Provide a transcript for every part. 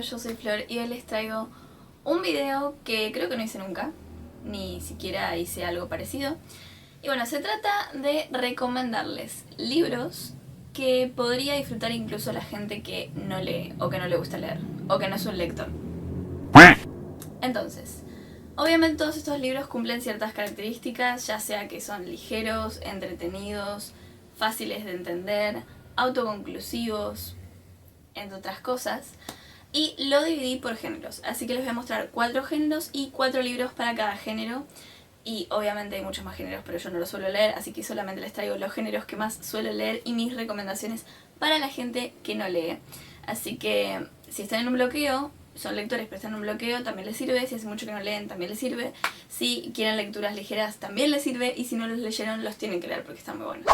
yo soy Flor y hoy les traigo un video que creo que no hice nunca, ni siquiera hice algo parecido. Y bueno, se trata de recomendarles libros que podría disfrutar incluso la gente que no lee o que no le gusta leer o que no es un lector. Entonces, obviamente todos estos libros cumplen ciertas características, ya sea que son ligeros, entretenidos, fáciles de entender, autoconclusivos, entre otras cosas. Y lo dividí por géneros, así que les voy a mostrar 4 géneros y 4 libros para cada género. Y obviamente hay muchos más géneros, pero yo no los suelo leer, así que solamente les traigo los géneros que más suelo leer y mis recomendaciones para la gente que no lee. Así que si están en un bloqueo, son lectores pero están en un bloqueo, también les sirve. Si hace mucho que no leen, también les sirve. Si quieren lecturas ligeras, también les sirve. Y si no los leyeron, los tienen que leer porque están muy buenos.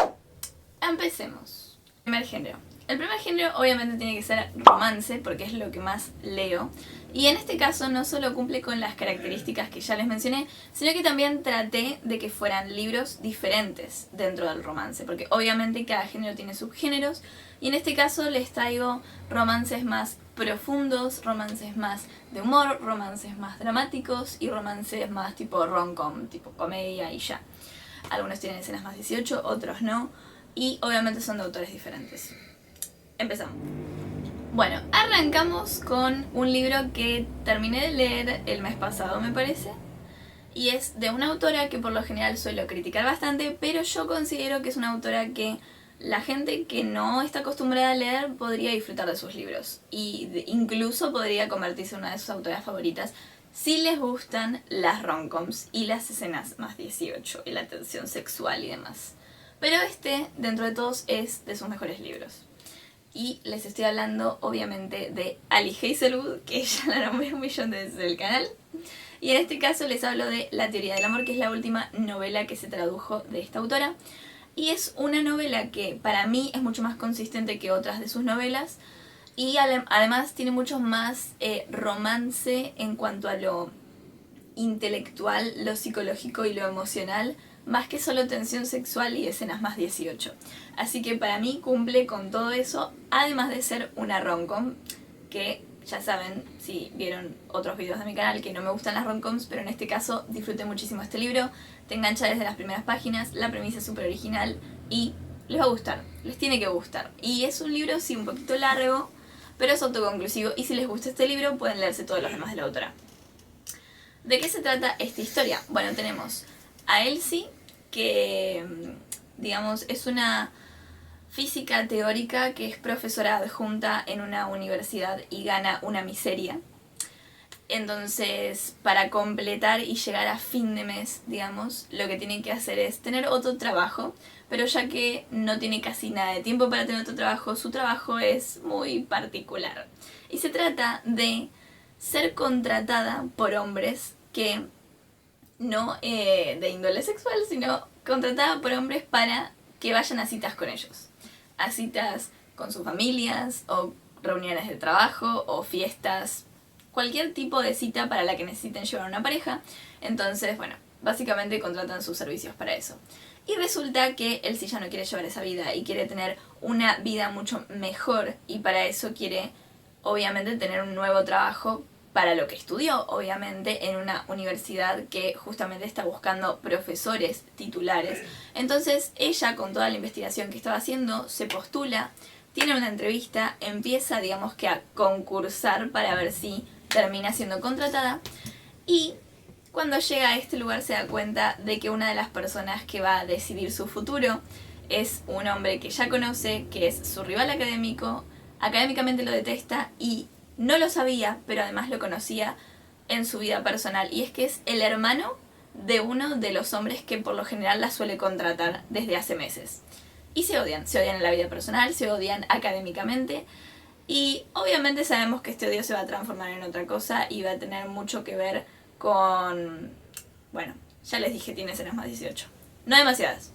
Empecemos. Primer género. El primer género obviamente tiene que ser romance, porque es lo que más leo. Y en este caso no solo cumple con las características que ya les mencioné, sino que también traté de que fueran libros diferentes dentro del romance, porque obviamente cada género tiene subgéneros, y en este caso les traigo romances más profundos, romances más de humor, romances más dramáticos y romances más tipo rom-com, tipo comedia y ya. Algunos tienen escenas más 18, otros no, y obviamente son de autores diferentes. Empezamos. Bueno, arrancamos con un libro que terminé de leer el mes pasado, me parece. Y es de una autora que por lo general suelo criticar bastante, pero yo considero que es una autora que la gente que no está acostumbrada a leer podría disfrutar de sus libros. Y incluso podría convertirse en una de sus autoras favoritas si les gustan las rom-coms y las escenas más 18 y la tensión sexual y demás. Pero este, dentro de todos, es de sus mejores libros. Y les estoy hablando obviamente de Ali Hazelwood, que ya la nombré un millón de veces en el canal. Y en este caso les hablo de La teoría del amor, que es la última novela que se tradujo de esta autora. Y es una novela que para mí es mucho más consistente que otras de sus novelas. Y además tiene mucho más romance en cuanto a lo intelectual, lo psicológico y lo emocional, más que solo tensión sexual y escenas más 18. Así que para mí cumple con todo eso, además de ser una rom-com, que ya saben, si vieron otros videos de mi canal, que no me gustan las rom-coms, pero en este caso disfruté muchísimo este libro, te engancha desde las primeras páginas, la premisa es súper original y les va a gustar, les tiene que gustar. Y es un libro, sí, un poquito largo, pero es autoconclusivo, y si les gusta este libro pueden leerse todos los demás de la autora. ¿De qué se trata esta historia? Bueno, tenemos a Elsie, que digamos es una física teórica que es profesora adjunta en una universidad y gana una miseria. Entonces, para completar y llegar a fin de mes, digamos, lo que tiene que hacer es tener otro trabajo, pero ya que no tiene casi nada de tiempo para tener otro trabajo, su trabajo es muy particular. Y se trata de ser contratada por hombres que no de índole sexual, sino contratada por hombres para que vayan a citas con ellos. A citas con sus familias, o reuniones de trabajo, o fiestas, cualquier tipo de cita para la que necesiten llevar a una pareja. Entonces, bueno, básicamente contratan sus servicios para eso. Y resulta que él sí ya no quiere llevar esa vida y quiere tener una vida mucho mejor, y para eso quiere obviamente tener un nuevo trabajo para lo que estudió, obviamente, en una universidad que justamente está buscando profesores titulares. Entonces ella, con toda la investigación que estaba haciendo, se postula, tiene una entrevista, empieza, digamos que a concursar para ver si termina siendo contratada, y cuando llega a este lugar se da cuenta de que una de las personas que va a decidir su futuro es un hombre que ya conoce, que es su rival académico, académicamente lo detesta y no lo sabía, pero además lo conocía en su vida personal, y es que es el hermano de uno de los hombres que por lo general la suele contratar desde hace meses. Y se odian en la vida personal, se odian académicamente, y obviamente sabemos que este odio se va a transformar en otra cosa y va a tener mucho que ver con... Bueno, ya les dije, tiene escenas más 18. No demasiadas,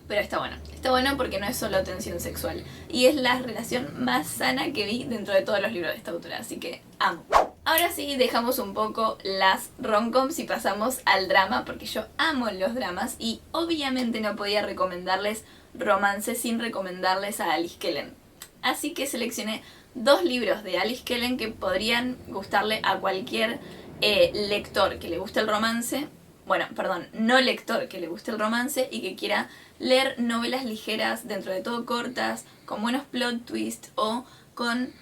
pero está bueno. Está bueno porque no es solo tensión sexual. Y es la relación más sana que vi dentro de todos los libros de esta autora. Así que amo. Ahora sí, dejamos un poco las rom-coms y pasamos al drama, porque yo amo los dramas. Y obviamente no podía recomendarles romance sin recomendarles a Alice Kellen. Así que seleccioné 2 libros de Alice Kellen que podrían gustarle a cualquier lector que le guste el romance. Bueno, perdón, no lector que le guste el romance y que quiera leer novelas ligeras, dentro de todo cortas, con buenos plot twists o con,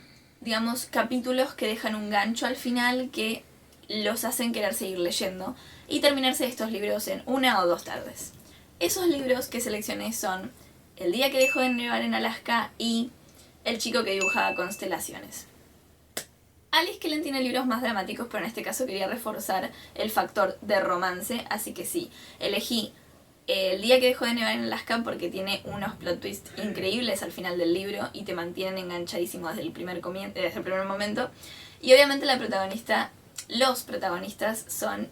digamos, capítulos que dejan un gancho al final que los hacen querer seguir leyendo y terminarse estos libros en 1 o 2 tardes. Esos libros que seleccioné son El día que dejó de nevar en Alaska y El chico que dibujaba constelaciones. Alice Kellen tiene libros más dramáticos, pero en este caso quería reforzar el factor de romance, así que sí, elegí El día que dejó de nevar en Alaska porque tiene unos plot twists increíbles al final del libro y te mantienen enganchadísimo desde el primer momento. Y obviamente los protagonistas son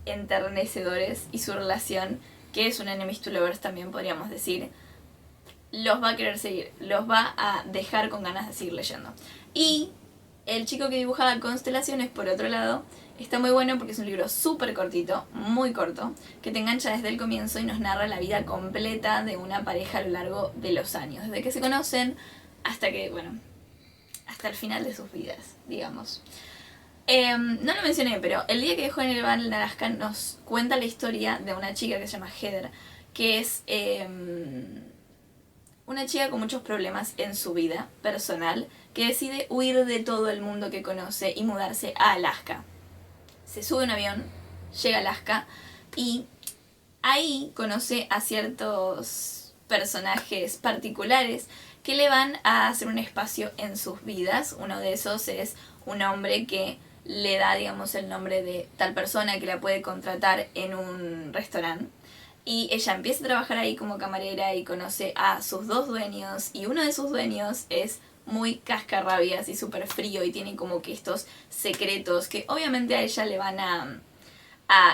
enternecedores y su relación, que es un enemies to lovers también podríamos decir, los va a querer seguir, los va a dejar con ganas de seguir leyendo. Y El chico que dibujaba constelaciones, por otro lado, está muy bueno porque es un libro súper cortito, muy corto, que te engancha desde el comienzo y nos narra la vida completa de una pareja a lo largo de los años, desde que se conocen hasta que, bueno, hasta el final de sus vidas, digamos. No lo mencioné, pero El día que dejó de nevar en Alaska nos cuenta la historia de una chica que se llama Heather, que es una chica con muchos problemas en su vida personal, que decide huir de todo el mundo que conoce y mudarse a Alaska. Se sube a un avión, llega a Alaska y ahí conoce a ciertos personajes particulares que le van a hacer un espacio en sus vidas. Uno de esos es un hombre que le da, digamos, el nombre de tal persona que la puede contratar en un restaurante. Y ella empieza a trabajar ahí como camarera y conoce a sus 2 dueños. Y uno de sus dueños es muy cascarrabias y súper frío y tiene como que estos secretos que obviamente a ella le van a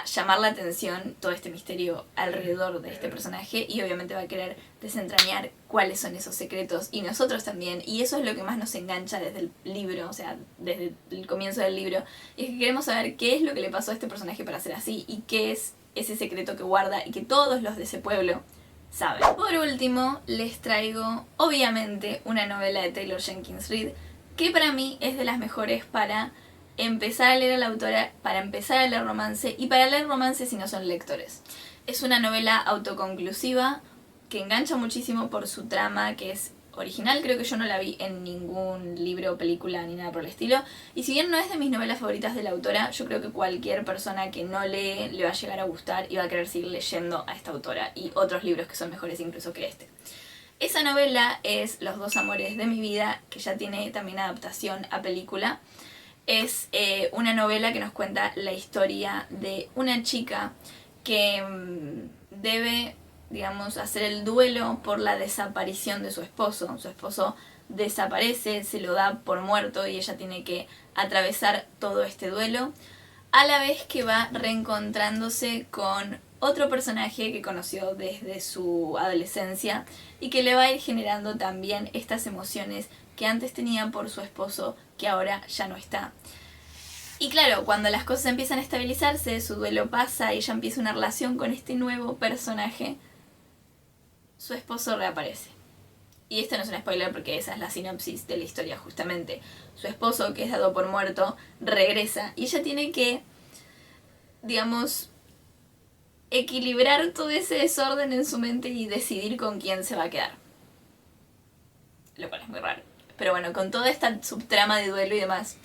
llamar la atención, todo este misterio alrededor de este personaje, y obviamente va a querer desentrañar cuáles son esos secretos, y nosotros también, y eso es lo que más nos engancha desde el libro, o sea, desde el comienzo del libro, y es que queremos saber qué es lo que le pasó a este personaje para ser así, y qué es ese secreto que guarda y que todos los de ese pueblo saben. Por último, les traigo, obviamente, una novela de Taylor Jenkins Reid, que para mí es de las mejores para empezar a leer a la autora, para empezar a leer romance y para leer romance si no son lectores. Es una novela autoconclusiva que engancha muchísimo por su trama, que es original. Creo que yo no la vi en ningún libro, película ni nada por el estilo, y si bien no es de mis novelas favoritas de la autora, yo creo que cualquier persona que no lee le va a llegar a gustar y va a querer seguir leyendo a esta autora y otros libros que son mejores incluso que este. Esa novela es Los 2 amores de mi vida, que ya tiene también adaptación a película. Es una novela que nos cuenta la historia de una chica que debe, digamos, hacer el duelo por la desaparición de su esposo. Su esposo desaparece, se lo da por muerto y ella tiene que atravesar todo este duelo, a la vez que va reencontrándose con otro personaje que conoció desde su adolescencia y que le va a ir generando también estas emociones que antes tenía por su esposo, que ahora ya no está. Y claro, cuando las cosas empiezan a estabilizarse, su duelo pasa y ella empieza una relación con este nuevo personaje, su esposo reaparece. Y esto no es un spoiler porque esa es la sinopsis de la historia justamente. Su esposo, que es dado por muerto, regresa y ella tiene que, digamos, equilibrar todo ese desorden en su mente y decidir con quién se va a quedar. Lo cual es muy raro. Pero bueno, con toda esta subtrama de duelo y demás,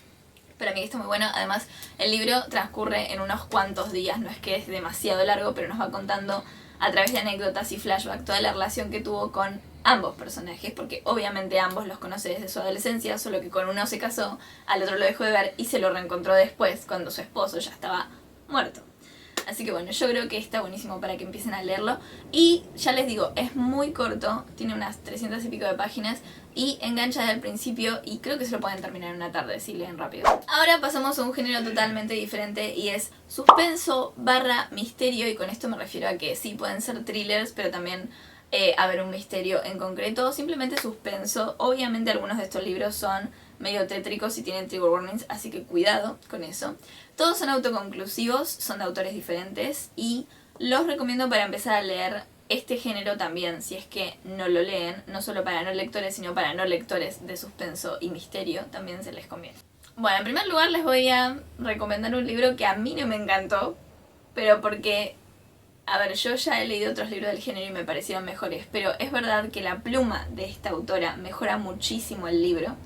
para mí está muy bueno. Además, el libro transcurre en unos cuantos días, no es que es demasiado largo, pero nos va contando a través de anécdotas y flashback toda la relación que tuvo con ambos personajes, porque obviamente ambos los conoce desde su adolescencia, solo que con uno se casó, al otro lo dejó de ver y se lo reencontró después, cuando su esposo ya estaba muerto. Así que bueno, yo creo que está buenísimo para que empiecen a leerlo. Y ya les digo, es muy corto, tiene unas 300 y pico de páginas y engancha desde el principio y creo que se lo pueden terminar en una tarde si leen rápido. Ahora pasamos a un género totalmente diferente y es suspenso / misterio, y con esto me refiero a que sí pueden ser thrillers, pero también haber un misterio en concreto, simplemente suspenso. Obviamente algunos de estos libros son medio tétricos y tienen trigger warnings, así que cuidado con eso. Todos son autoconclusivos, son de autores diferentes y los recomiendo para empezar a leer este género también, si es que no lo leen, no solo para no lectores, sino para no lectores de suspenso y misterio, también se les conviene. Bueno, en primer lugar les voy a recomendar un libro que a mí no me encantó, pero porque, a ver, yo ya he leído otros libros del género y me parecieron mejores, pero es verdad que la pluma de esta autora mejora muchísimo el libro.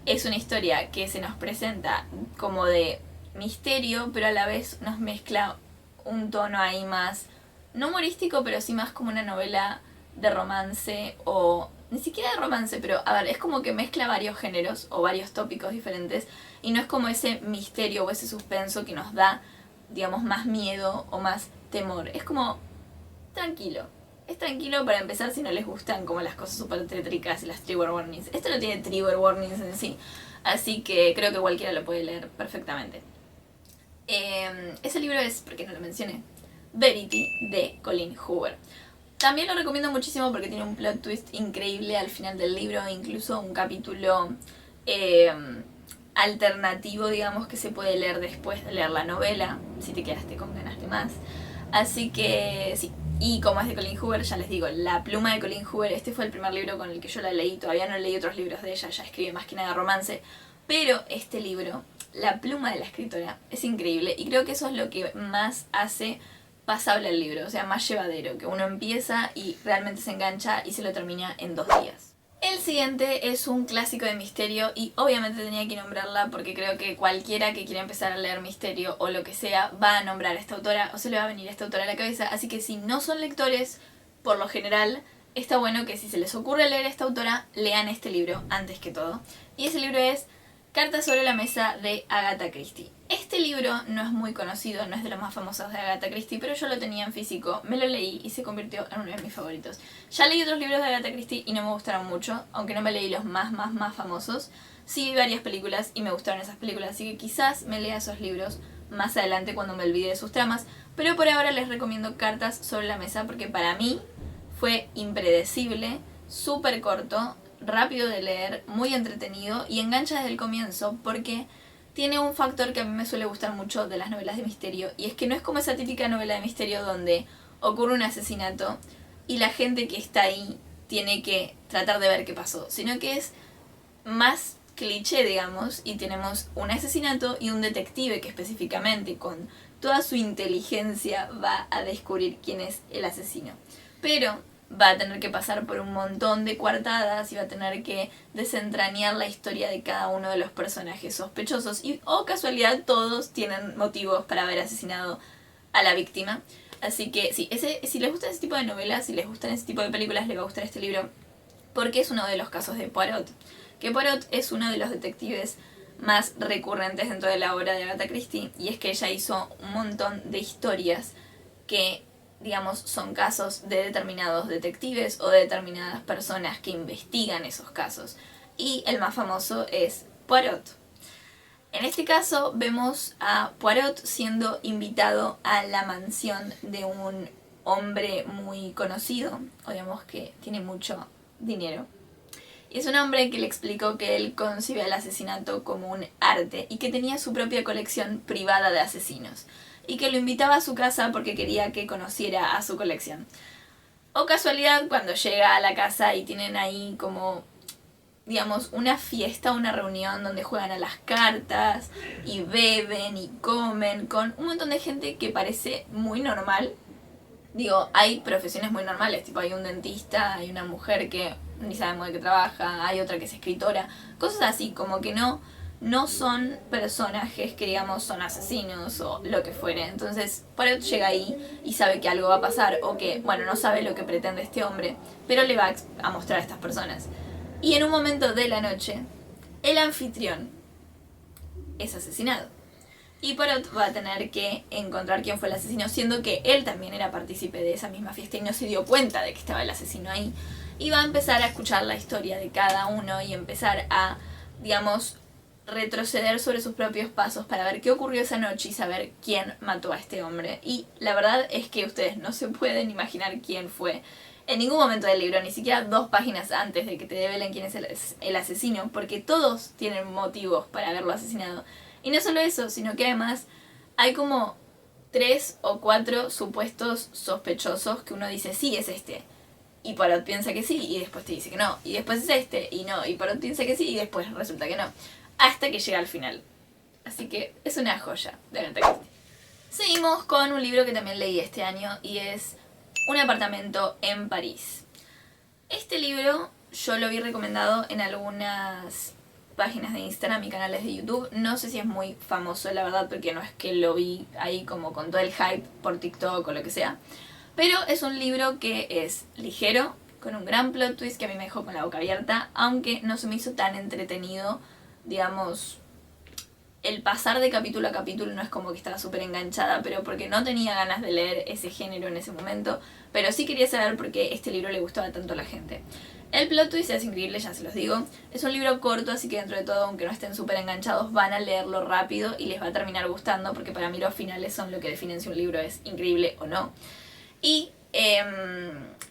Es una historia que se nos presenta como de misterio, pero a la vez nos mezcla un tono ahí más, no humorístico, pero sí más como una novela de romance, o ni siquiera de romance, pero a ver, es como que mezcla varios géneros o varios tópicos diferentes, y no es como ese misterio o ese suspenso que nos da, digamos, más miedo o más temor. Es como tranquilo. Es tranquilo para empezar si no les gustan como las cosas súper tétricas y las trigger warnings. Esto no tiene trigger warnings en sí, así que creo que cualquiera lo puede leer perfectamente. Ese libro es, porque no lo mencioné, Verity, de Colleen Hoover. También lo recomiendo muchísimo porque tiene un plot twist increíble al final del libro, incluso un capítulo alternativo, digamos, que se puede leer después de leer la novela, si te quedaste con ganas de más. Así que sí, y como es de Colleen Hoover, ya les digo, la pluma de Colleen Hoover, este fue el primer libro con el que yo la leí, todavía no leí otros libros de ella, ya escribe más que nada romance, pero este libro, la pluma de la escritora, es increíble y creo que eso es lo que más hace pasable el libro, o sea, más llevadero, que uno empieza y realmente se engancha y se lo termina en 2 días. El siguiente es un clásico de misterio y obviamente tenía que nombrarla porque creo que cualquiera que quiera empezar a leer misterio o lo que sea va a nombrar a esta autora o se le va a venir a esta autora a la cabeza, así que si no son lectores, por lo general está bueno que si se les ocurre leer a esta autora, lean este libro antes que todo. Y ese libro es Cartas sobre la mesa de Agatha Christie. Este libro no es muy conocido, no es de los más famosos de Agatha Christie, pero yo lo tenía en físico, me lo leí y se convirtió en uno de mis favoritos. Ya leí otros libros de Agatha Christie y no me gustaron mucho, aunque no me leí los más famosos. Sí vi varias películas y me gustaron esas películas, así que quizás me lea esos libros más adelante cuando me olvide de sus tramas, pero por ahora les recomiendo Cartas sobre la mesa porque para mí fue impredecible, súper corto, rápido de leer, muy entretenido y engancha desde el comienzo porque tiene un factor que a mí me suele gustar mucho de las novelas de misterio y es que no es como esa típica novela de misterio donde ocurre un asesinato y la gente que está ahí tiene que tratar de ver qué pasó, sino que es más cliché, digamos, y tenemos un asesinato y un detective que específicamente con toda su inteligencia va a descubrir quién es el asesino. Pero va a tener que pasar por un montón de coartadas y va a tener que desentrañar la historia de cada uno de los personajes sospechosos y, oh casualidad, todos tienen motivos para haber asesinado a la víctima. Así que sí, si les gusta ese tipo de novelas, si les gustan ese tipo de películas, les va a gustar este libro porque es uno de los casos de Poirot. Que Poirot es uno de los detectives más recurrentes dentro de la obra de Agatha Christie y es que ella hizo un montón de historias que, digamos, son casos de determinados detectives o de determinadas personas que investigan esos casos. Y el más famoso es Poirot. En este caso vemos a Poirot siendo invitado a la mansión de un hombre muy conocido, o digamos que tiene mucho dinero. Y es un hombre que le explicó que él concibe el asesinato como un arte y que tenía su propia colección privada de asesinos. Y que lo invitaba a su casa porque quería que conociera a su colección. O casualidad, cuando llega a la casa y tienen ahí como, digamos, una fiesta, una reunión donde juegan a las cartas y beben y comen con un montón de gente que parece muy normal. Digo, hay profesiones muy normales, tipo hay un dentista, hay una mujer que ni sabemos de qué trabaja, hay otra que es escritora, cosas así, como que no son personajes que digamos son asesinos o lo que fuere. Entonces Poirot llega ahí y sabe que algo va a pasar o que, bueno, no sabe lo que pretende este hombre, pero le va a mostrar a estas personas. Y en un momento de la noche, el anfitrión es asesinado. Y Poirot va a tener que encontrar quién fue el asesino, siendo que él también era partícipe de esa misma fiesta y no se dio cuenta de que estaba el asesino ahí. Y va a empezar a escuchar la historia de cada uno y empezar a, digamos, retroceder sobre sus propios pasos para ver qué ocurrió esa noche y saber quién mató a este hombre. Y la verdad es que ustedes no se pueden imaginar quién fue en ningún momento del libro, ni siquiera 2 páginas antes de que te develen quién es el asesino, porque todos tienen motivos para haberlo asesinado. Y no solo eso, sino que además hay como 3 o 4 supuestos sospechosos que uno dice, sí, es este. Y Poirot piensa que sí, y después te dice que no. Y después es este, y no. Y Poirot piensa que sí, y después resulta que no. Hasta que llega al final. Así que es una joya de Agatha Christie. Seguimos con un libro que también leí este año, y es Un apartamento en París. Este libro yo lo vi recomendado en algunas páginas de Instagram y canales de YouTube. No sé si es muy famoso, la verdad, porque no es que lo vi ahí como con todo el hype por TikTok o lo que sea. Pero es un libro que es ligero, con un gran plot twist que a mí me dejó con la boca abierta, aunque no se me hizo tan entretenido, digamos. El pasar de capítulo a capítulo no es como que estaba súper enganchada, pero porque no tenía ganas de leer ese género en ese momento, pero sí quería saber por qué este libro le gustaba tanto a la gente. El plot twist es increíble, ya se los digo. Es un libro corto, así que dentro de todo, aunque no estén súper enganchados, van a leerlo rápido y les va a terminar gustando, porque para mí los finales son lo que definen si un libro es increíble o no. Y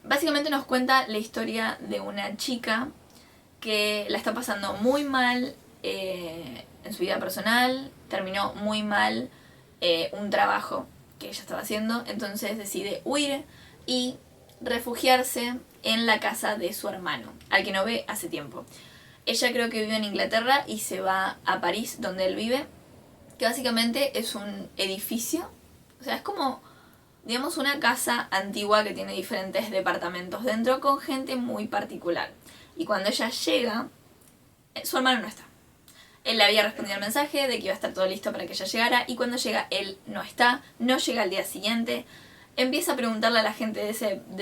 básicamente nos cuenta la historia de una chica que la está pasando muy mal en su vida personal, terminó muy mal un trabajo que ella estaba haciendo, entonces decide huir y refugiarse en la casa de su hermano, al que no ve hace tiempo. Ella creo que vive en Inglaterra y se va a París, donde él vive, que básicamente es un edificio, o sea, es como, digamos, una casa antigua que tiene diferentes departamentos dentro con gente muy particular. Y cuando ella llega, su hermano no está. Él le había respondido al mensaje de que iba a estar todo listo para que ella llegara, y cuando llega él no está, no llega al día siguiente. Empieza a preguntarle a la gente de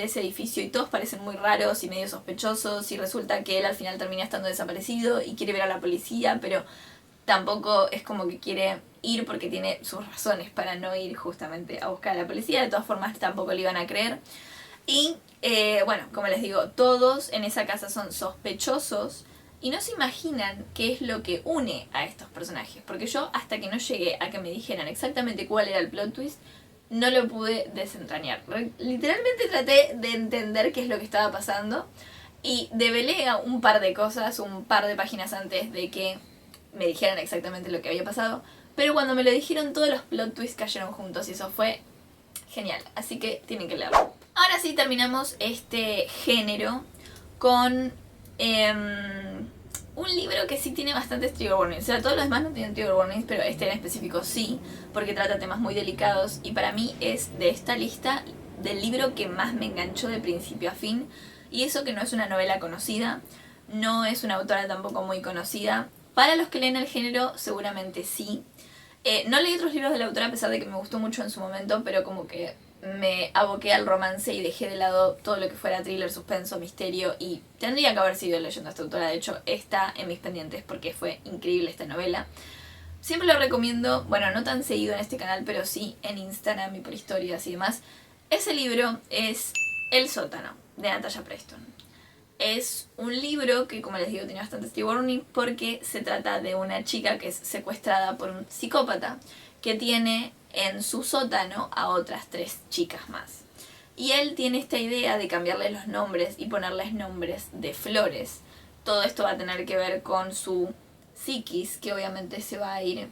ese edificio y todos parecen muy raros y medio sospechosos, y resulta que él al final termina estando desaparecido y quiere ver a la policía, pero tampoco es como que quiere ir porque tiene sus razones para no ir justamente a buscar a la policía. De todas formas tampoco le iban a creer. Y bueno, como les digo, todos en esa casa son sospechosos y no se imaginan qué es lo que une a estos personajes. Porque yo, hasta que no llegué a que me dijeran exactamente cuál era el plot twist, no lo pude desentrañar. Literalmente traté de entender qué es lo que estaba pasando y develé un par de cosas, un par de páginas antes de que me dijeran exactamente lo que había pasado. Pero cuando me lo dijeron, todos los plot twists cayeron juntos y eso fue genial. Así que tienen que leerlo. Ahora sí terminamos este género con un libro que sí tiene bastantes trigger warnings. O sea, todos los demás no tienen trigger warnings, pero este en específico sí, porque trata temas muy delicados. Y para mí es de esta lista del libro que más me enganchó de principio a fin. Y eso que no es una novela conocida, no es una autora tampoco muy conocida. Para los que leen el género, seguramente sí. No leí otros libros de la autora a pesar de que me gustó mucho en su momento, pero como que me aboqué al romance y dejé de lado todo lo que fuera thriller, suspenso, misterio, y tendría que haber seguido leyendo a esta autora. De hecho, está en mis pendientes porque fue increíble esta novela. Siempre lo recomiendo, bueno, no tan seguido en este canal, pero sí en Instagram y por historias y demás. Ese libro es El sótano, de Natalia Preston. Es un libro que, como les digo, tiene bastante trigger warning porque se trata de una chica que es secuestrada por un psicópata que tiene en su sótano a otras 3 chicas más. Y él tiene esta idea de cambiarles los nombres y ponerles nombres de flores. Todo esto va a tener que ver con su psiquis, que obviamente se va a ir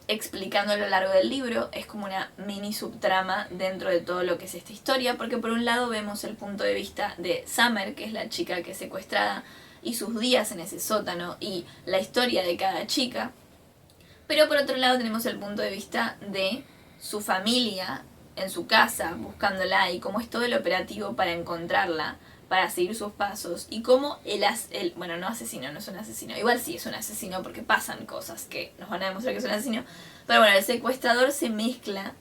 explicando a lo largo del libro. Es como una mini subtrama dentro de todo lo que es esta historia, porque por un lado vemos el punto de vista de Summer, que es la chica que es secuestrada, y sus días en ese sótano y la historia de cada chica, pero por otro lado tenemos el punto de vista de su familia en su casa buscándola y cómo es todo el operativo para encontrarla, para seguir sus pasos, y cómo bueno, no asesino, no es un asesino, igual sí es un asesino porque pasan cosas que nos van a demostrar que es un asesino, pero bueno, el secuestrador se mezcla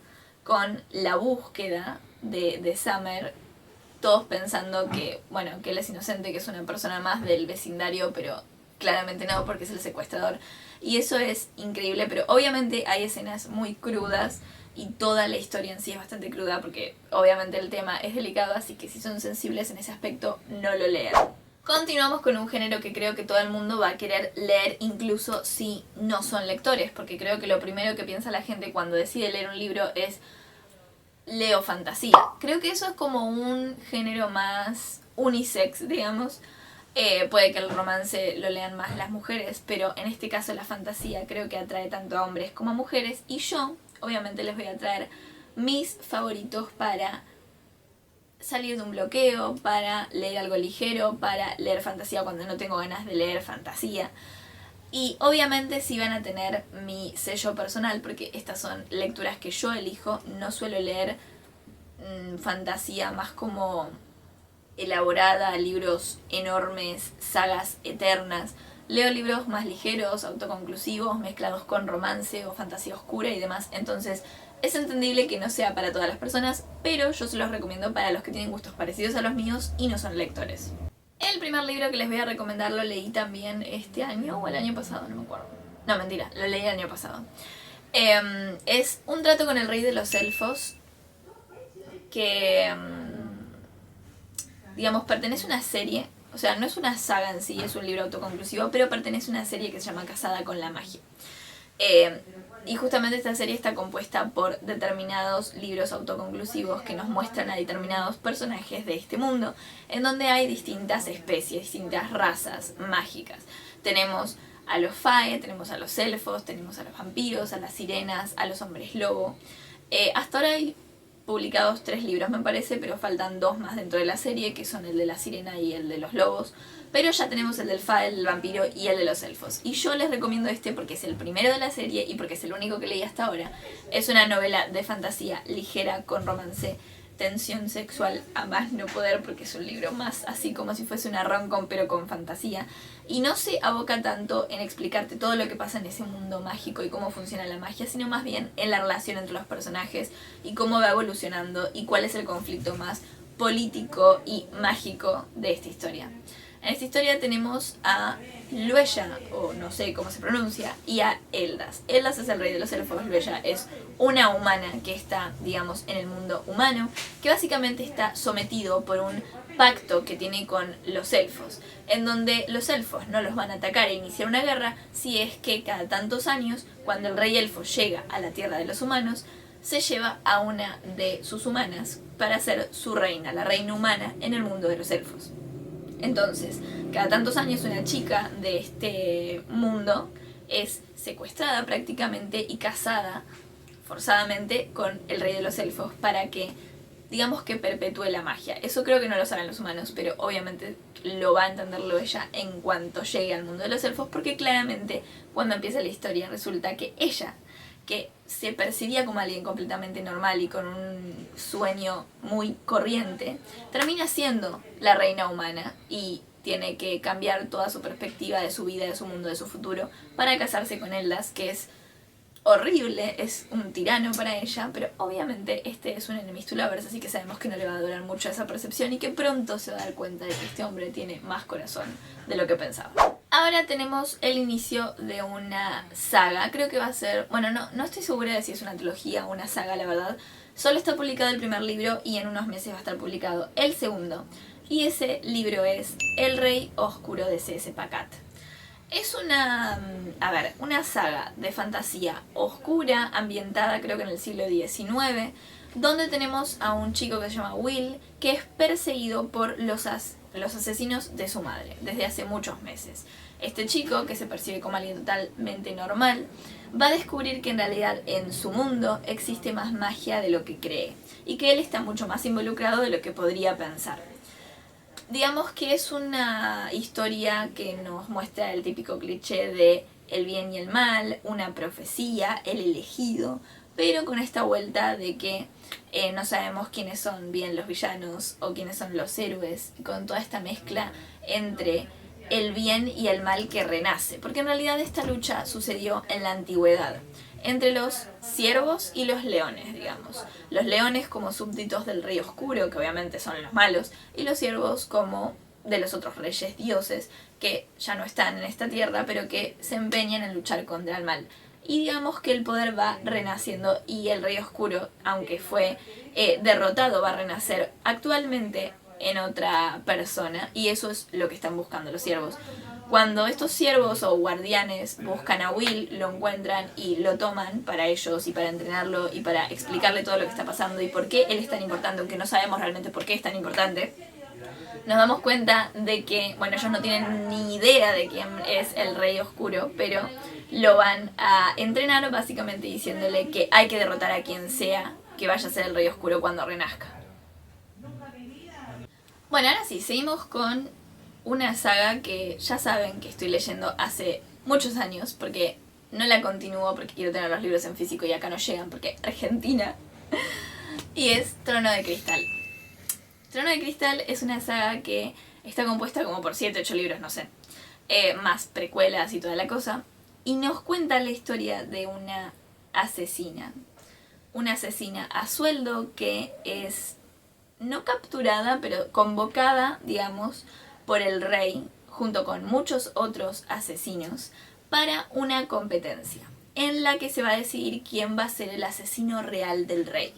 con la búsqueda de Summer, todos pensando que, bueno, que él es inocente, que es una persona más del vecindario, pero claramente no, porque es el secuestrador, y eso es increíble. Pero obviamente hay escenas muy crudas y toda la historia en sí es bastante cruda porque obviamente el tema es delicado, así que si son sensibles en ese aspecto, no lo lean. Continuamos con un género que creo que todo el mundo va a querer leer, incluso si no son lectores, porque creo que lo primero que piensa la gente cuando decide leer un libro es leo fantasía. Creo que eso es como un género más unisex, digamos. Puede que el romance lo lean más las mujeres, pero en este caso la fantasía creo que atrae tanto a hombres como a mujeres, y yo obviamente les voy a traer mis favoritos para salir de un bloqueo, para leer algo ligero, para leer fantasía cuando no tengo ganas de leer fantasía. Y obviamente sí van a tener mi sello personal, porque estas son lecturas que yo elijo. No suelo leer fantasía más como elaborada, libros enormes, sagas eternas. Leo libros más ligeros, autoconclusivos, mezclados con romance o fantasía oscura y demás. Entonces es entendible que no sea para todas las personas, pero yo se los recomiendo para los que tienen gustos parecidos a los míos y no son lectores. El primer libro que les voy a recomendar lo leí también este año o el año pasado, no me acuerdo. No, mentira, lo leí el año pasado. Es Un trato con el rey de los elfos, que, digamos, pertenece a una serie. O sea, no es una saga en sí, es un libro autoconclusivo, pero pertenece a una serie que se llama Casada con la magia. Y justamente esta serie está compuesta por determinados libros autoconclusivos que nos muestran a determinados personajes de este mundo, en donde hay distintas especies, distintas razas mágicas. Tenemos a los fae, tenemos a los elfos, tenemos a los vampiros, a las sirenas, a los hombres lobo. Hasta ahora hay publicados 3 libros me parece, pero faltan 2 más dentro de la serie, que son el de la sirena y el de los lobos. Pero ya tenemos el del fae, el del vampiro y el de los elfos. Y yo les recomiendo este porque es el primero de la serie y porque es el único que leí hasta ahora. Es una novela de fantasía ligera, con romance, tensión sexual a más no poder, porque es un libro más así como si fuese una rom-com pero con fantasía. Y no se aboca tanto en explicarte todo lo que pasa en ese mundo mágico y cómo funciona la magia, sino más bien en la relación entre los personajes y cómo va evolucionando y cuál es el conflicto más político y mágico de esta historia. En esta historia tenemos a Luella, o no sé cómo se pronuncia, y a Eldas. Eldas es el rey de los elfos, Luella es una humana que está, digamos, en el mundo humano, que básicamente está sometido por un pacto que tiene con los elfos, en donde los elfos no los van a atacar e iniciar una guerra si es que cada tantos años, cuando el rey elfo llega a la tierra de los humanos, se lleva a una de sus humanas para ser su reina, la reina humana en el mundo de los elfos. Entonces, cada tantos años una chica de este mundo es secuestrada prácticamente y casada forzadamente con el rey de los elfos para que, digamos, que perpetúe la magia. Eso creo que no lo saben los humanos, pero obviamente lo va a entenderlo ella en cuanto llegue al mundo de los elfos, porque claramente cuando empieza la historia resulta que ella, que se percibía como alguien completamente normal y con un sueño muy corriente, termina siendo la reina humana y tiene que cambiar toda su perspectiva de su vida, de su mundo, de su futuro, para casarse con Eldas, que es horrible, es un tirano para ella, pero obviamente este es un enemies to lovers, así que sabemos que no le va a durar mucho esa percepción y que pronto se va a dar cuenta de que este hombre tiene más corazón de lo que pensaba. Ahora tenemos el inicio de una saga, creo que va a ser, bueno, no estoy segura de si es una trilogía o una saga, la verdad. Solo está publicado el primer libro y en unos meses va a estar publicado el segundo. Y ese libro es El Rey Oscuro de C.S. Pacat. Es una saga de fantasía oscura, ambientada creo que en el siglo XIX, donde tenemos a un chico que se llama Will, que es perseguido por los asesinos de su madre desde hace muchos meses. Este chico, que se percibe como alguien totalmente normal, va a descubrir que en realidad en su mundo existe más magia de lo que cree y que él está mucho más involucrado de lo que podría pensar. Digamos que es una historia que nos muestra el típico cliché de el bien y el mal, una profecía, el elegido, pero con esta vuelta de que no sabemos quiénes son bien los villanos o quiénes son los héroes, con toda esta mezcla entre el bien y el mal que renace, porque en realidad esta lucha sucedió en la antigüedad, entre los ciervos y los leones, digamos. Los leones como súbditos del rey oscuro, que obviamente son los malos, y los ciervos como de los otros reyes dioses, que ya no están en esta tierra, pero que se empeñan en luchar contra el mal. Y digamos que el poder va renaciendo y el rey oscuro, aunque fue derrotado, va a renacer actualmente en otra persona, y eso es lo que están buscando los ciervos. Cuando estos siervos o guardianes buscan a Will, lo encuentran y lo toman para ellos y para entrenarlo y para explicarle todo lo que está pasando y por qué él es tan importante, aunque no sabemos realmente por qué es tan importante. nos damos cuenta de que, bueno, ellos no tienen ni idea de quién es el Rey Oscuro, pero lo van a entrenar básicamente diciéndole que hay que derrotar a quien sea que vaya a ser el Rey Oscuro cuando renazca. Bueno, ahora sí, seguimos con una saga que ya saben que estoy leyendo hace muchos años, porque no la continúo porque quiero tener los libros en físico y acá no llegan porque Argentina. Y es Trono de Cristal. Trono de Cristal es una saga que está compuesta como por 7, 8 libros, no sé, más precuelas y toda la cosa, y nos cuenta la historia de una asesina a sueldo que es no capturada, pero convocada, digamos, por el rey, junto con muchos otros asesinos, para una competencia, en la que se va a decidir quién va a ser el asesino real del rey.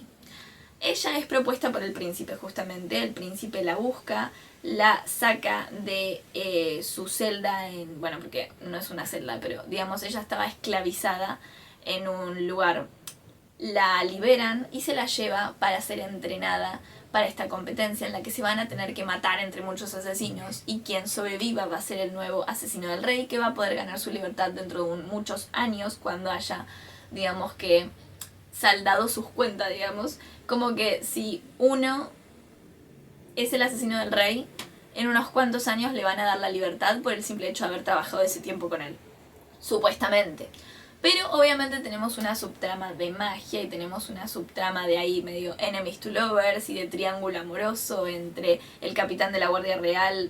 Ella es propuesta por el príncipe, justamente. El príncipe la busca, la saca de su celda, bueno, porque no es una celda, pero digamos, ella estaba esclavizada en un lugar. La liberan y se la lleva para ser entrenada para esta competencia en la que se van a tener que matar entre muchos asesinos, y quien sobreviva va a ser el nuevo asesino del rey, que va a poder ganar su libertad dentro de muchos años, cuando haya, digamos, que saldado sus cuentas, digamos. Como que si uno es el asesino del rey, en unos cuantos años le van a dar la libertad por el simple hecho de haber trabajado ese tiempo con él, supuestamente. Pero obviamente tenemos una subtrama de magia y tenemos una subtrama de ahí medio enemies to lovers y de triángulo amoroso entre el capitán de la Guardia Real,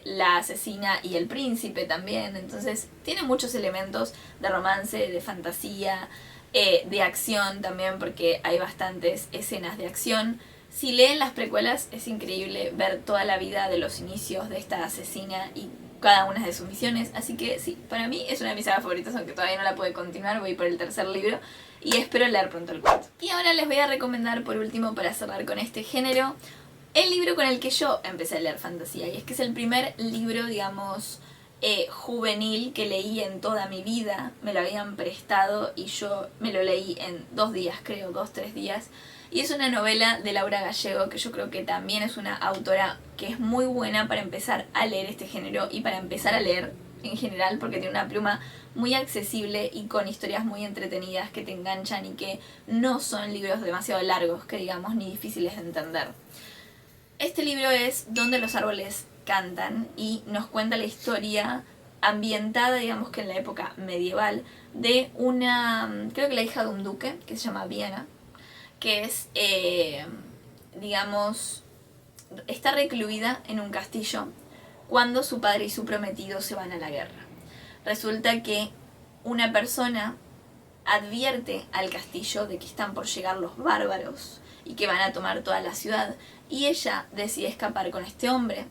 la asesina y el príncipe también. Entonces tiene muchos elementos de romance, de fantasía, de acción también, porque hay bastantes escenas de acción. Si leen las precuelas es increíble ver toda la vida de los inicios de esta asesina y cada una de sus misiones, así que sí, para mí es una de mis sagas favoritas, aunque todavía no la pude continuar, voy por el 3er libro y espero leer pronto el 4. Y ahora les voy a recomendar por último, para cerrar con este género, el libro con el que yo empecé a leer fantasía, y es que es el primer libro, digamos, juvenil que leí en toda mi vida. Me lo habían prestado y yo me lo leí en 2 días, creo, 2, 3 días. Y es una novela de Laura Gallego, que yo creo que también es una autora que es muy buena para empezar a leer este género y para empezar a leer en general, porque tiene una pluma muy accesible y con historias muy entretenidas que te enganchan y que no son libros demasiado largos, que digamos, ni difíciles de entender. Este libro es Donde los árboles cantan y nos cuenta la historia ambientada, digamos que en la época medieval, de una, creo que la hija de un duque, que se llama Viena, que es, digamos, está recluida en un castillo cuando su padre y su prometido se van a la guerra. Resulta que una persona advierte al castillo de que están por llegar los bárbaros y que van a tomar toda la ciudad, y ella decide escapar con este hombre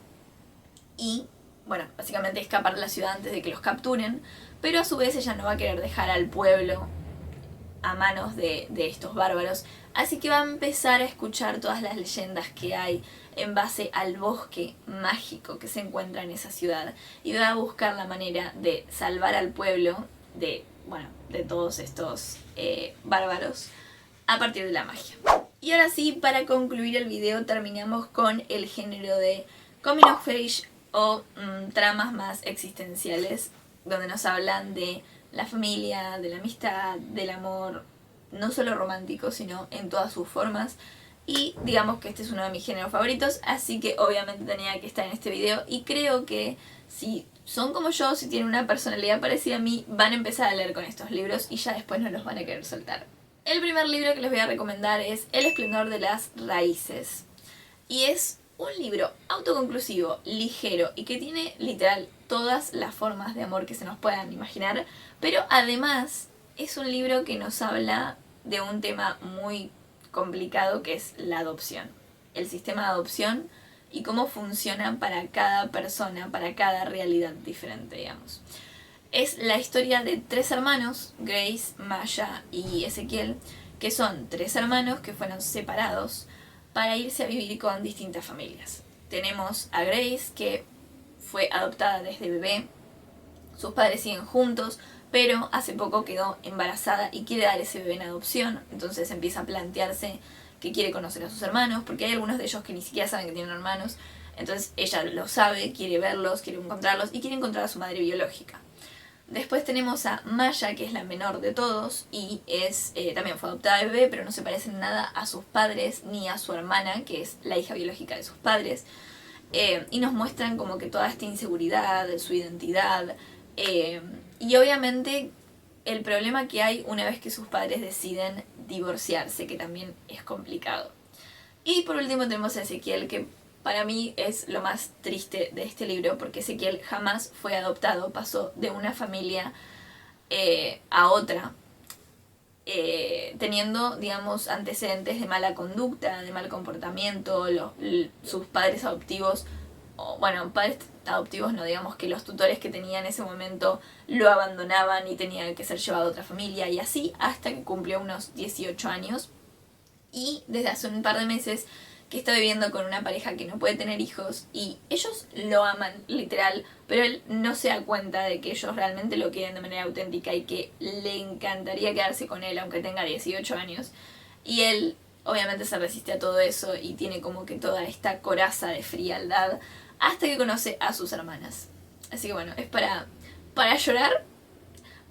y, bueno, básicamente escapar de la ciudad antes de que los capturen, pero a su vez ella no va a querer dejar al pueblo a manos de estos bárbaros, así que va a empezar a escuchar todas las leyendas que hay en base al bosque mágico que se encuentra en esa ciudad, y va a buscar la manera de salvar al pueblo de, bueno, de todos estos bárbaros a partir de la magia. Y ahora sí, para concluir el video, terminamos con el género de coming of age o tramas más existenciales, donde nos hablan de la familia, de la amistad, del amor, no solo romántico, sino en todas sus formas. Y digamos que este es uno de mis géneros favoritos, así que obviamente tenía que estar en este video. Y creo que si son como yo, si tienen una personalidad parecida a mí, van a empezar a leer con estos libros y ya después no los van a querer soltar. El primer libro que les voy a recomendar es El esplendor de las raíces. Y es un libro autoconclusivo, ligero y que tiene literal todas las formas de amor que se nos puedan imaginar, pero además es un libro que nos habla de un tema muy complicado, que es la adopción, el sistema de adopción y cómo funciona para cada persona, para cada realidad diferente, digamos. Es la historia de 3 hermanos, Grace, Maya y Ezequiel, que son 3 hermanos que fueron separados para irse a vivir con distintas familias. Tenemos a Grace, que fue adoptada desde bebé, sus padres siguen juntos, pero hace poco quedó embarazada y quiere dar ese bebé en adopción, entonces empieza a plantearse que quiere conocer a sus hermanos, porque hay algunos de ellos que ni siquiera saben que tienen hermanos, Entonces ella lo sabe, quiere verlos, quiere encontrarlos y quiere encontrar a su madre biológica. Después tenemos a Maya, que es la menor de todos y también fue adoptada de bebé, pero no se parece en nada a sus padres ni a su hermana, que es la hija biológica de sus padres. Y nos muestran como que toda esta inseguridad, su identidad, y obviamente el problema que hay una vez que sus padres deciden divorciarse, que también es complicado. Y por último tenemos a Ezequiel, que para mí es lo más triste de este libro, porque Ezequiel jamás fue adoptado, pasó de una familia a otra, teniendo, digamos, antecedentes de mala conducta, de mal comportamiento, sus padres adoptivos, padres adoptivos no, digamos que los tutores que tenía en ese momento lo abandonaban y tenía que ser llevado a otra familia, y así hasta que cumplió unos 18 años, y desde hace un par de meses que está viviendo con una pareja que no puede tener hijos y ellos lo aman, literal, pero él no se da cuenta de que ellos realmente lo quieren de manera auténtica y que le encantaría quedarse con él aunque tenga 18 años. Y él obviamente se resiste a todo eso y tiene como que toda esta coraza de frialdad hasta que conoce a sus hermanas. Así que bueno, es para llorar,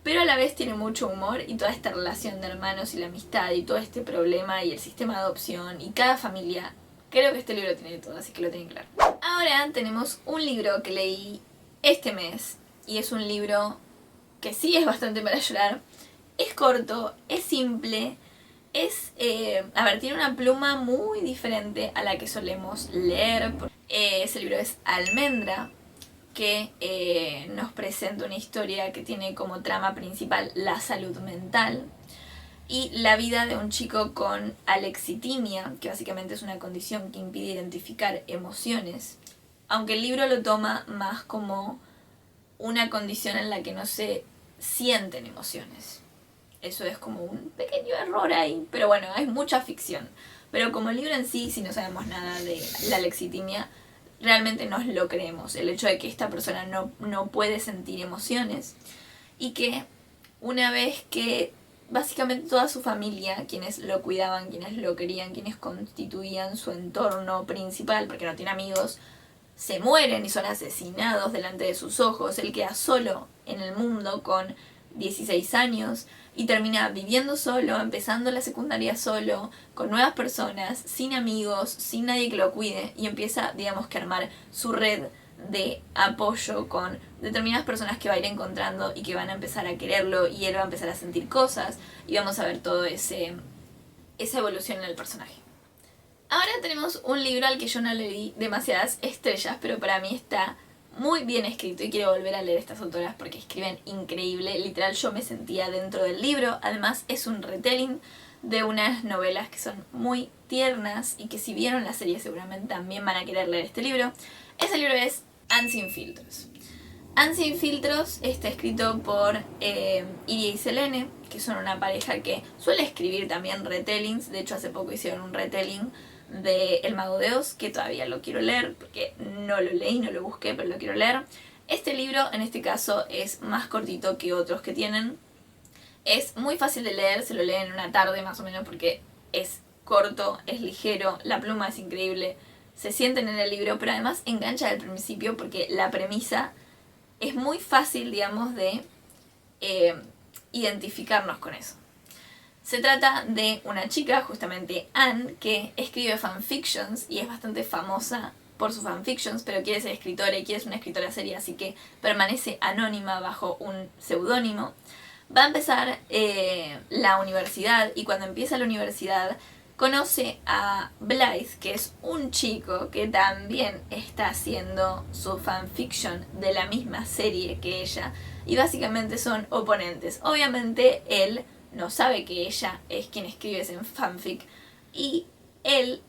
pero a la vez tiene mucho humor y toda esta relación de hermanos y la amistad y todo este problema y el sistema de adopción y cada familia. Creo que este libro tiene todo, así que lo tienen claro. Ahora tenemos un libro que leí este mes y es un libro que sí es bastante para llorar. Es corto, es simple, tiene una pluma muy diferente a la que solemos leer. Ese libro es Almendra, que nos presenta una historia que tiene como trama principal la salud mental y la vida de un chico con alexitimia, que básicamente es una condición que impide identificar emociones, aunque el libro lo toma más como una condición en la que no se sienten emociones. Eso es como un pequeño error ahí, pero bueno, es mucha ficción. Pero como el libro en sí, si no sabemos nada de la alexitimia, realmente nos lo creemos. El hecho de que esta persona no puede sentir emociones y que una vez que básicamente toda su familia, quienes lo cuidaban, quienes lo querían, quienes constituían su entorno principal, porque no tiene amigos, se mueren y son asesinados delante de sus ojos, él queda solo en el mundo con 16 años y termina viviendo solo, empezando la secundaria solo, con nuevas personas, sin amigos, sin nadie que lo cuide, y empieza, digamos, que a armar su red de apoyo con determinadas personas que va a ir encontrando y que van a empezar a quererlo y él va a empezar a sentir cosas y vamos a ver todo esa evolución en el personaje. Ahora tenemos un libro al que yo no le di demasiadas estrellas, pero para mí está muy bien escrito y quiero volver a leer estas autoras porque escriben increíble. Literal, yo me sentía dentro del libro. Además es un retelling de unas novelas que son muy tiernas y que si vieron la serie seguramente también van a querer leer este libro. Ese libro es Anne sin filtros. Anne sin filtros está escrito por Iria y Selene, que son una pareja que suele escribir también retellings. De hecho, hace poco hicieron un retelling de El Mago de Oz, que todavía lo quiero leer, porque no lo leí, no lo busqué, pero lo quiero leer. Este libro, en este caso, es más cortito que otros que tienen. Es muy fácil de leer, se lo leen en una tarde más o menos, porque es corto, es ligero, la pluma es increíble, se sienten en el libro, pero además engancha al principio porque la premisa es muy fácil, digamos, de identificarnos con eso. Se trata de una chica, justamente Anne, que escribe fanfictions y es bastante famosa por sus fanfictions, pero quiere ser escritora y quiere ser una escritora seria, así que permanece anónima bajo un seudónimo. Va a empezar la universidad y cuando empieza la universidad conoce a Blythe, que es un chico que también está haciendo su fanfiction de la misma serie que ella y básicamente son oponentes. Obviamente él no sabe que ella es quien escribe ese fanfic y él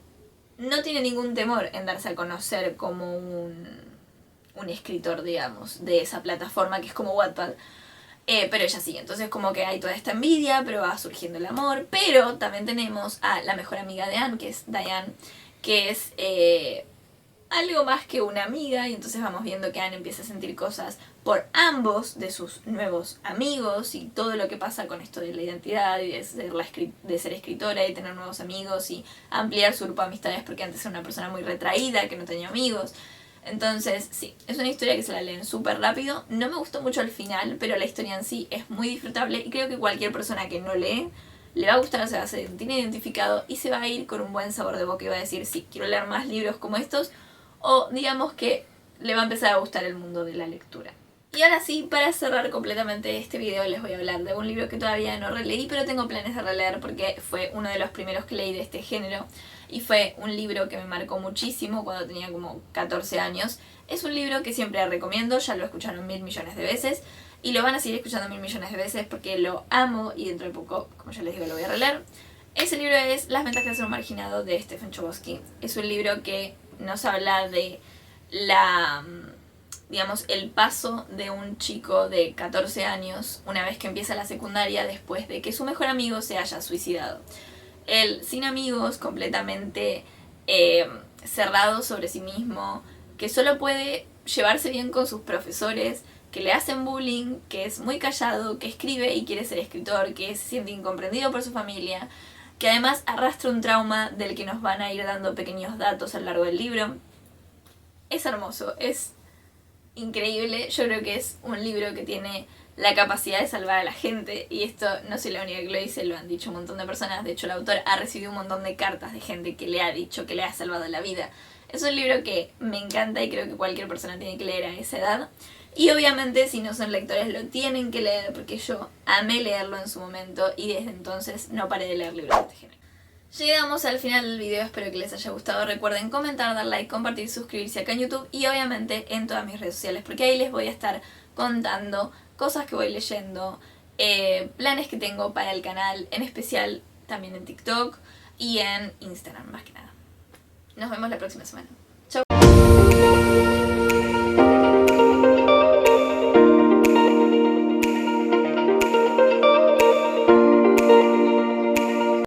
no tiene ningún temor en darse a conocer como un escritor, digamos, de esa plataforma que es como Wattpad. Pero ella sí, entonces como que hay toda esta envidia, pero va surgiendo el amor. Pero también tenemos a la mejor amiga de Anne, que es Diane, que es algo más que una amiga, y entonces vamos viendo que Anne empieza a sentir cosas por ambos de sus nuevos amigos y todo lo que pasa con esto de la identidad y de ser escritora y tener nuevos amigos y ampliar su grupo de amistades, porque antes era una persona muy retraída, que no tenía amigos. Entonces, sí, es una historia que se la leen súper rápido. No me gustó mucho el final, pero la historia en sí es muy disfrutable y creo que cualquier persona que no lee le va a gustar, se va a sentir identificado y se va a ir con un buen sabor de boca y va a decir, sí, quiero leer más libros como estos, o digamos que le va a empezar a gustar el mundo de la lectura. Y ahora sí, para cerrar completamente este video les voy a hablar de un libro que todavía no releí, pero tengo planes de releer porque fue uno de los primeros que leí de este género y fue un libro que me marcó muchísimo cuando tenía como 14 años. Es un libro que siempre recomiendo, ya lo escucharon 1000 millones de veces y lo van a seguir escuchando 1000 millones de veces porque lo amo y dentro de poco, como ya les digo, lo voy a releer. Ese libro es Las ventajas de ser un marginado de Stephen Chbosky. Es un libro que nos habla de digamos, el paso de un chico de 14 años una vez que empieza la secundaria después de que su mejor amigo se haya suicidado. Él, sin amigos, completamente cerrado sobre sí mismo, que solo puede llevarse bien con sus profesores, que le hacen bullying, que es muy callado, que escribe y quiere ser escritor, que se siente incomprendido por su familia, que además arrastra un trauma del que nos van a ir dando pequeños datos a lo largo del libro. Es hermoso, es increíble. Yo creo que es un libro que tiene la capacidad de salvar a la gente y esto no soy la única que lo dice, lo han dicho un montón de personas. De hecho, el autor ha recibido un montón de cartas de gente que le ha dicho que le ha salvado la vida. Es un libro que me encanta y creo que cualquier persona tiene que leer a esa edad. Y obviamente si no son lectores lo tienen que leer porque yo amé leerlo en su momento y desde entonces no paré de leer libros de este género. Llegamos al final del video, espero que les haya gustado. Recuerden comentar, dar like, compartir, suscribirse acá en YouTube y obviamente en todas mis redes sociales porque ahí les voy a estar contando cosas que voy leyendo, planes que tengo para el canal, en especial también en TikTok y en Instagram más que nada. Nos vemos la próxima semana.